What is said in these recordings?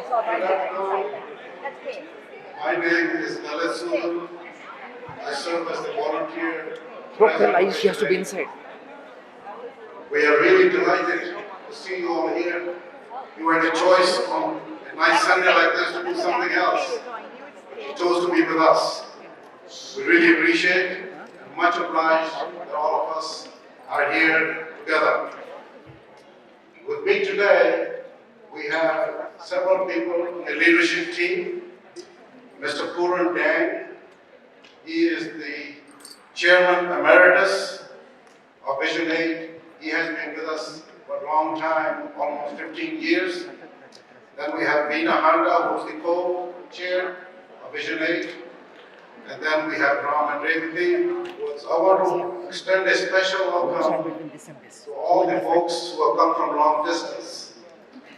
Good afternoon. My name is Lalit. I serve as the volunteer Bro, tell president of Aish she has to be Vision inside. Aid. We are really delighted to see you all here. You had a choice on a nice Sunday like this to do something else. You chose to be with us. We really appreciate and much obliged that all of us are here together. With me today, we have several people in the leadership team. Mr. Puran Dang, he is the Chairman Emeritus of Vision Aid. He has been with us for a long time, almost 15 years. Then we have Veena Handa, who's the co-chair of Vision Aid. And then we have Ram and Revati. I want to extend a special welcome to all the folks who have come from long distance.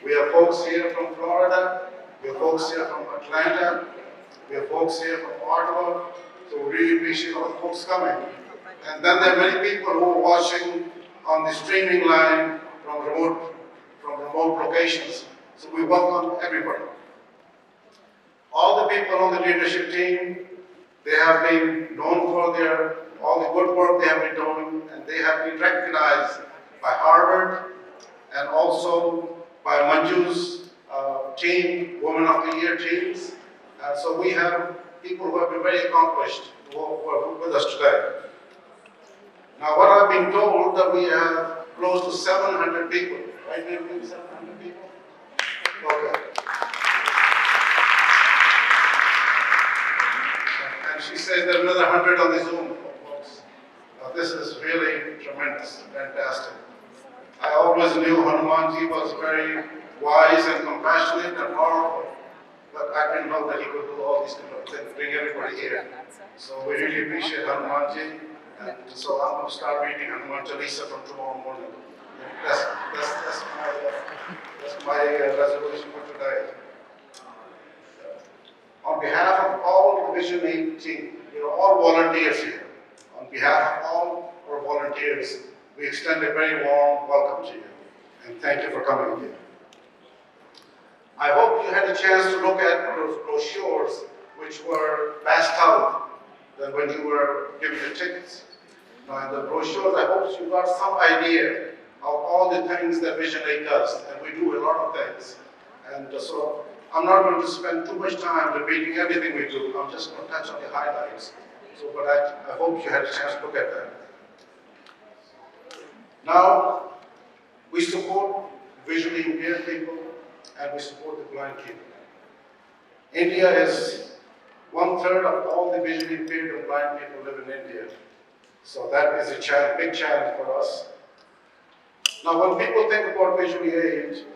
We have folks here from Florida, we have folks here from Atlanta, we have folks here from Ottawa, so we really appreciate all the folks coming. And then there are many people who are watching on the streaming line from remote locations. So we welcome everybody. All the people on the leadership team, they have been known for all the good work they have been doing, and they have been recognized by Harvard and also by Manju's team, Women of the Year teams. So we have people who have been very accomplished who are with us today. Now, what I've been told that we have close to 700 people. Right, maybe 700 people? Okay. And she says there are another 100 on the Zoom, folks. This is really tremendous, fantastic. I always knew Hanumanji was very wise and compassionate and powerful, but I didn't know that he could do all these kind of things, bring everybody here. So we really appreciate Hanumanji, and so I'm going to start reading Hanuman Chalisa from tomorrow morning. That's my resolution for today. On behalf of all the Vision Aid team, you're all volunteers here. On behalf of all our volunteers, we extend a very warm welcome to you, and thank you for coming here. I hope you had a chance to look at those brochures which were passed out when you were giving your tickets. Now in the brochures, I hope you got some idea of all the things that Vision Aid does, and we do a lot of things. And so I'm not going to spend too much time repeating everything we do. I'm just going to touch on the highlights. So, but I hope you had a chance to look at that. Now, we support visually impaired people and we support the blind people. India is 1/3 of all the visually impaired and blind people live in India. So that is a big challenge for us. Now, when people think about visually aid,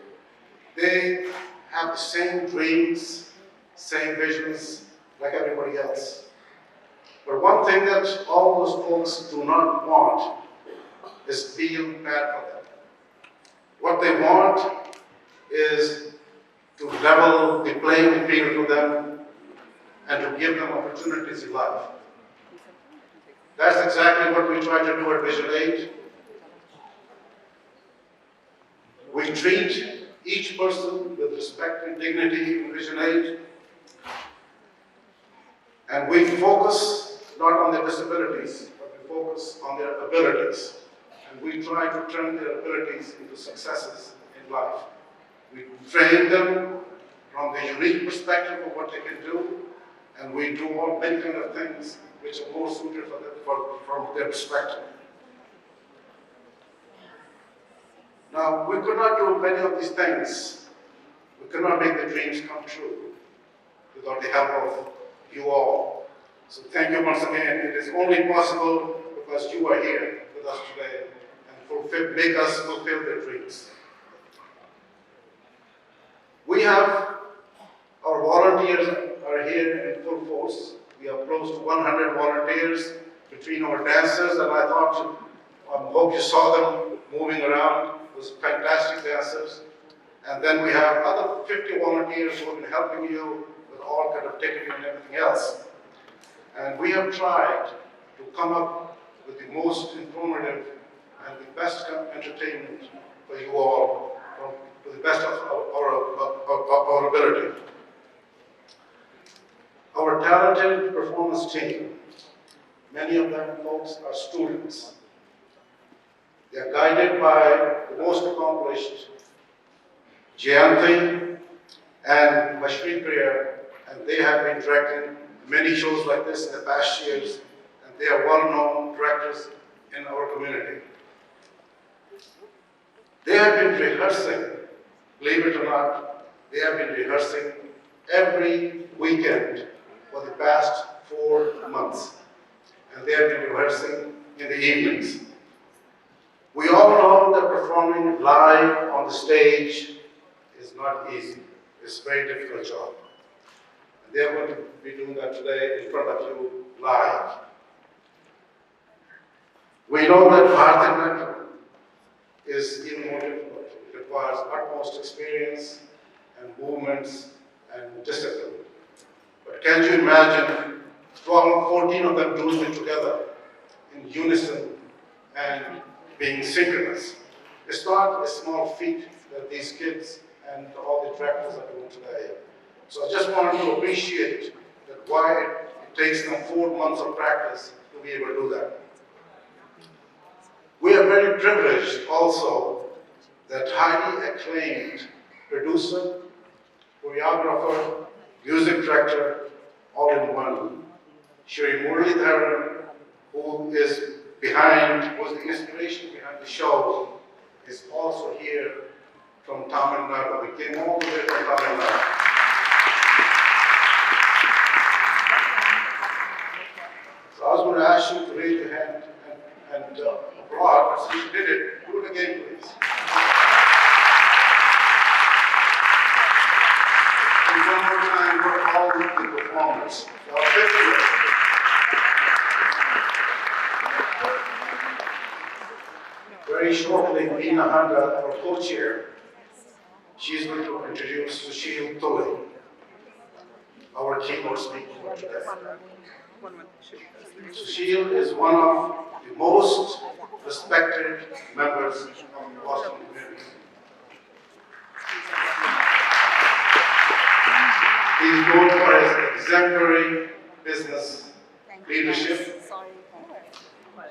they have the same dreams, same visions like everybody else. But one thing that all those folks do not want is feel bad for them. What they want is to level the playing field for them and to give them opportunities in life. That's exactly what we try to do at Vision Aid. We treat each person with respect and dignity in Vision Aid. And we focus not on their disabilities, but we focus on their abilities. And we try to turn their abilities into successes in life. We train them from the unique perspective of what they can do, and we do all many kind of things which are more suited for them, from their perspective. Now, we could not do many of these things. We could not make the dreams come true without the help of you all. So thank you once again. It is only possible because you are here with us today and make us fulfill their dreams. We have, our volunteers are here in full force. We have close to 100 volunteers between our dancers, and I hope you saw them moving around. It was fantastic dancers. And then we have other 50 volunteers who have been helping you with all kind of ticketing and everything else. And we have tried to come up with the most informative and the best entertainment for you all, from to the best of our ability. Our talented performance team, many of them folks are students. They are guided by the most accomplished Jayanti and Vashmi Priya, and they have been directing many shows like this in the past years, and they are well-known directors in our community. They have been rehearsing, believe it or not, they have been rehearsing every weekend for the past 4 months. And they have been rehearsing in the evenings. We all know that performing live on the stage is not easy. It's a very difficult job. And they are going to be doing that today in front of you live. We know that Bharatanatyam is even more difficult. It requires utmost experience and movements and discipline. But can you imagine 12, 14 of them doing it together in unison and being synchronous? It's not a small feat that these kids and all the directors are doing today. So I just wanted to appreciate that why it takes them 4 months of practice to be able to do that. We are very privileged also that highly acclaimed producer, choreographer, music director, all in one, Shri Muralidharan, who is was the inspiration behind the show, is also here from Tamil Nadu. We came all the way from Tamil Nadu. So I was going to ask you to raise your hand and applaud, but since you did it, do it again, please. And one more time, we're all the performers. So I'll pick you up. Very shortly, Meena Handa, our co-chair, she's going to introduce Sushil Tule, our keynote speaker for today. Sushil is one of the most respected members of the Boston community. He's known for his exemplary business leadership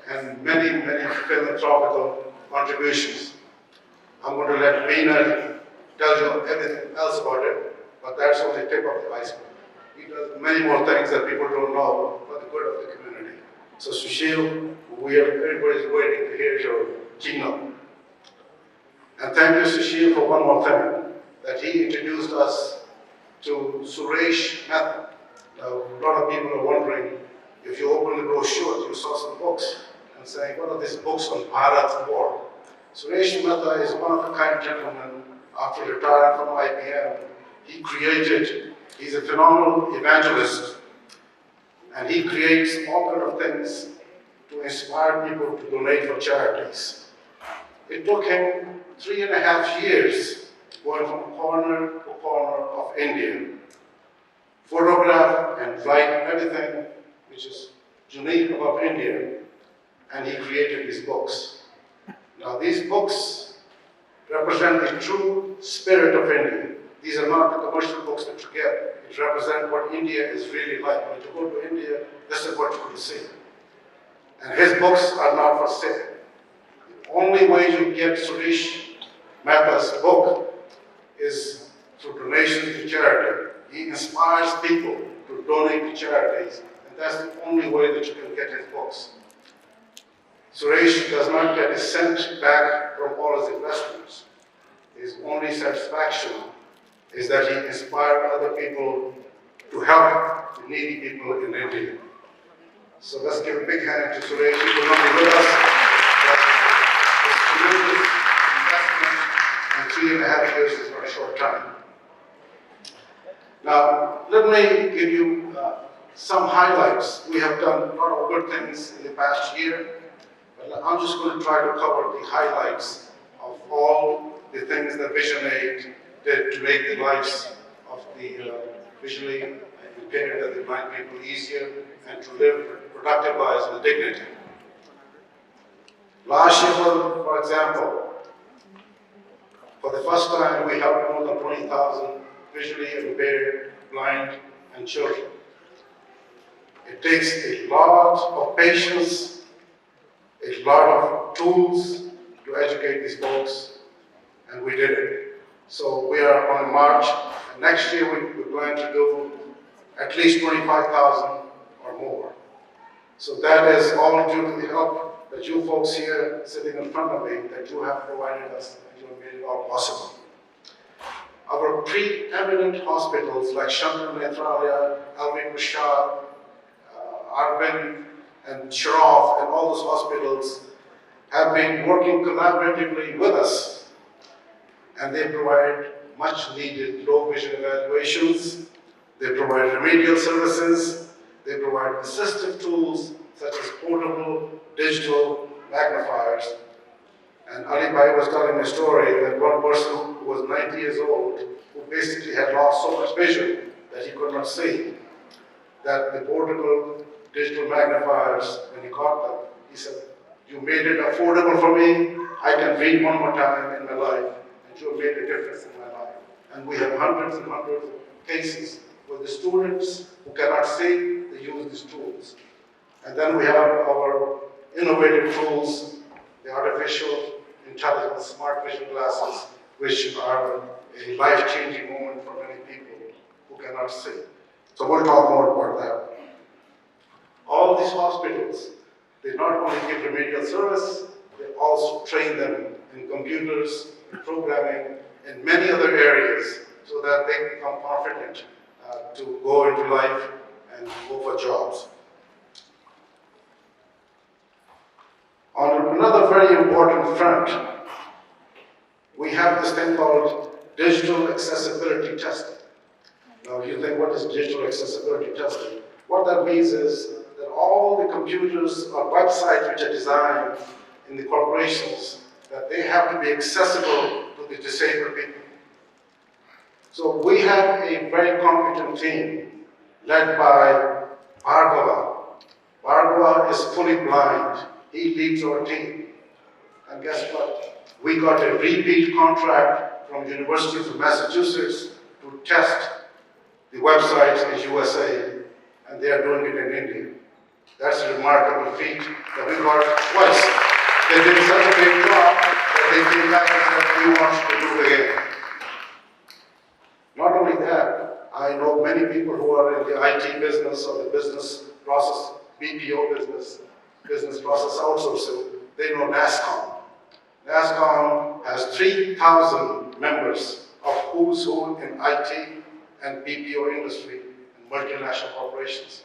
and many, many philanthropical contributions. I'm going to let Meena tell you everything else about it, but that's only the tip of the iceberg. He does many more things that people don't know for the good of the community. So Sushil, everybody's waiting to hear your keynote. And thank you, Sushil, for one more thing, that he introduced us to Suresh Mehta. Now, a lot of people are wondering, if you open the brochure, you saw some books, and saying, what are these books on Bharat war? Suresh Mehta is one of a kind gentleman. After retiring from IBM, he's a phenomenal evangelist, and he creates all kinds of things to inspire people to donate for charities. It took him 3.5 years going from corner to corner of India, photograph and write everything which is unique about India, and he created these books. Now these books represent the true spirit of India. These are not the commercial books that you get. It represents what India is really like. When you go to India, this is what you will see. And his books are not for sale. The only way you get Suresh Mehta's book is through donation to charity. He inspires people to donate to charities, and that's the only way that you can get his books. Suresh does not get a cent back from all his investments. His only satisfaction is that he inspired other people to help the needy people in India. So let's give a big hand to Suresh. He will not be with us. His tremendous investment in 3.5 years is not a short time. Now, let me give you some highlights. We have done a lot of good things in the past year, but I'm just going to try to cover the highlights of all the things that Vision Aid did to make the lives of the visually impaired and the blind people easier and to live productive lives with dignity. Last year, for example, For the first time, we helped more than 20,000 visually impaired, blind, and children. It takes a lot of patience, a lot of tools to educate these folks, and we did it. So we are on a march, and next year we plan to do at least 25,000 or more. So that is all due to the help that you folks here sitting in front of me, that you have provided us, and you have made it all possible. Our preeminent hospitals like Chandra Netralia, Alvin Prashad, Arvind, and Shroff, and all those hospitals have been working collaboratively with us, and they provide much needed low vision evaluations, they provide remedial services, they provide assistive tools such as portable digital magnifiers. And Ali Bhai was telling a story that one person who was 90 years old, who basically had lost so much vision that he could not see, that the portable digital magnifiers, when he got them, he said, "You made it affordable for me. I can read one more time in my life, and you have made a difference in my life." And we have hundreds and hundreds of cases where the students who cannot see, they use these tools. And then we have our innovative tools, the artificial intelligence smart vision glasses, which are a life-changing moment for many people who cannot see. So we'll talk more about that. All these hospitals, they not only give remedial service, they also train them in computers, in programming, in many other areas, so that they become confident to go into life and go for jobs. On another very important front, we have this thing called digital accessibility testing. Now, if you think, what is digital accessibility testing? What that means is that all the computers or websites which are designed in the corporations, that they have to be accessible to the disabled people. So we have a very competent team led by Bhargava. Bhargava is fully blind. He leads our team. And guess what? We got a repeat contract from University of Massachusetts to test the websites in USA, and they are doing it in India. That's a remarkable feat that we got twice. They did such a big job that they came back and said, "We want you to do it again." Not only that, I know many people who are in the IT business or the business process, BPO business process outsourcing, they know NASCOM. NASCOM has 3,000 members of who's who in IT and BPO industry and multinational corporations.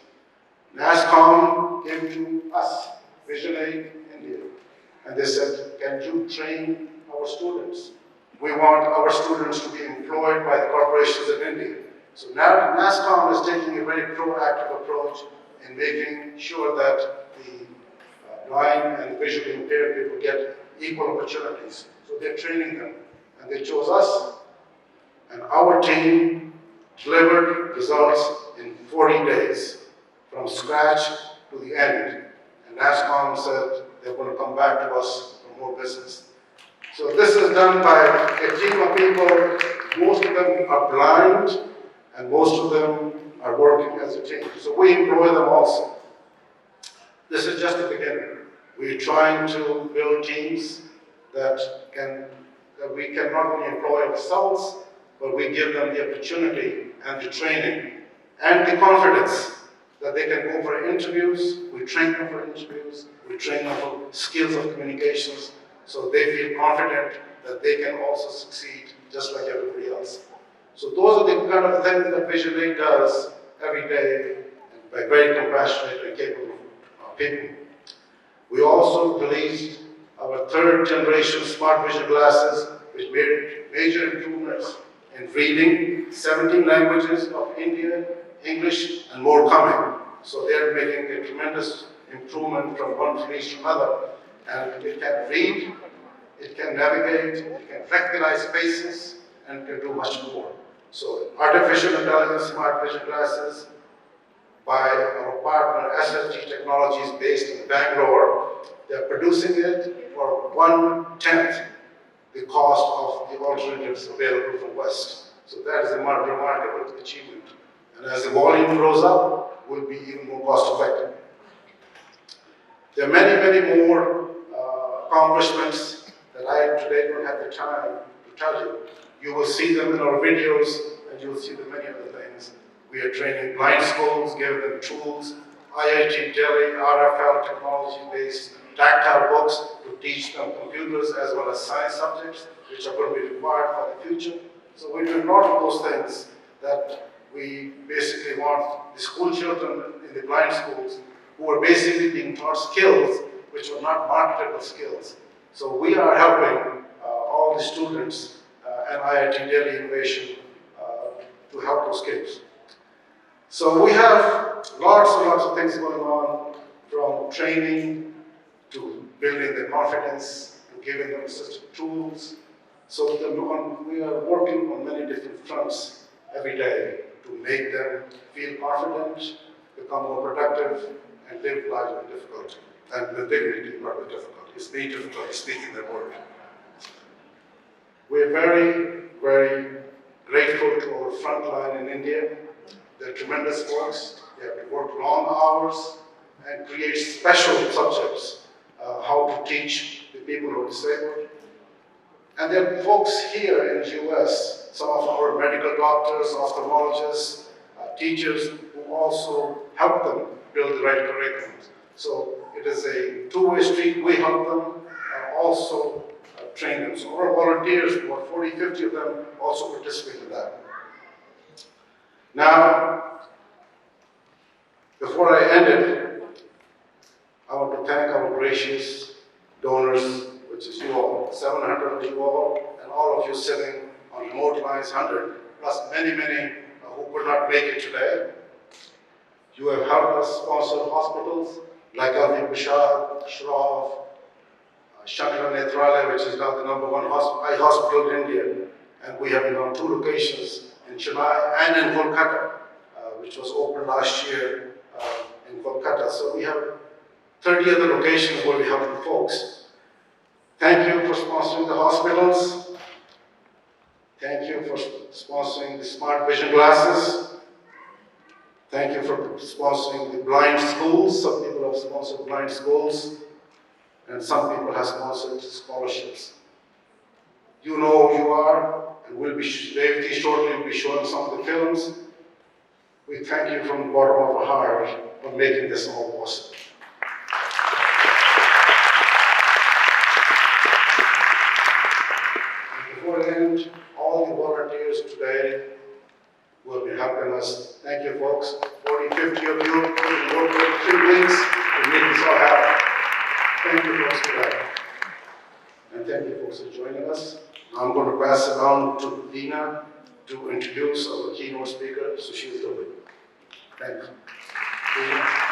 NASCOM came to us, Vision Aid India, and they said, "Can you train our students? We want our students to be employed by the corporations in India." So now NASCOM is taking a very proactive approach in making sure that the blind and visually impaired people get equal opportunities. So they're training them, and they chose us, and our team delivered results in 40 days, from scratch to the end. And NASCOM said they're going to come back to us for more business. So this is done by a team of people. Most of them are blind, and most of them are working as a team. So we employ them also. This is just the beginning. We're trying to build teams that we can not only employ ourselves, but we give them the opportunity and the training and the confidence that they can go for interviews. We train them for interviews. We train them for skills of communications, so they feel confident that they can also succeed just like everybody else. So those are the kind of things that Vision Aid does every day by very compassionate and capable people. We also released our third generation smart vision glasses, which made major improvements in reading 17 languages of India, English, and more coming. So they're making a tremendous improvement from one release to another. And it can read, it can navigate, it can recognize faces, and can do much more. So artificial intelligence smart vision glasses by our partner SSG Technologies based in Bangalore. They're producing it for 1/10 the cost of the alternatives available from West. So that is a remarkable achievement. And as the volume grows up, we'll be even more cost effective. There are many, many more accomplishments that I today don't have the time to tell you. You will see them in our videos, and you'll see the many other things. We are training blind schools, giving them tools, IIT Delhi, RFL technology-based tactile books to teach them computers as well as science subjects, which are going to be required for the future. So we do a lot of those things that we basically want the school children in the blind schools who are basically being taught skills which are not marketable skills. So we are helping all the students and IIT Delhi Innovation to help those kids. So we have lots and lots of things going on, from training to building their confidence, to giving them system tools. So we are working on many different fronts every day to make them feel confident, become more productive, and live life with difficulty. And with dignity, not with difficulty. It's being difficult, speaking their word. We're very, very grateful to our frontline in India. They're tremendous folks. They have to work long hours and create special subjects, how to teach the people who are disabled. And there are folks here in the US, some of our medical doctors, ophthalmologists, teachers, who also help them build the right curriculums. So it is a two-way street. We help them and also train them. So our volunteers, about 40, 50 of them, also participate in that. Now, before I end it, I want to thank our gracious donors, which is you all, 700 of you all, and all of you sitting on remote lines, 100, plus many, many who could not make it today. You have helped us sponsor hospitals like Al Bashar, Shroff, Shankar Nethralaya, which is now the #1 eye hospital in India. And we have now 2 locations in Chennai and in Kolkata, which was opened last year in Kolkata. So we have 30 other locations where we help the folks. Thank you for sponsoring the hospitals. Thank you for sponsoring the smart vision glasses. Thank you for sponsoring the blind schools. Some people have sponsored blind schools, and some people have sponsored scholarships. You know who you are, and we'll be shortly be showing some of the films. We thank you from the bottom of our heart for making this all possible. And before I end, all the volunteers today will be helping us. Thank you, folks. 40, 50 of you will work for 3 weeks to make this all happen. Thank you, folks, for that. And thank you, folks, for joining us. Now I'm going to pass it on to Dina to introduce our keynote speaker, Sushil Dubey. Thank you. Dina.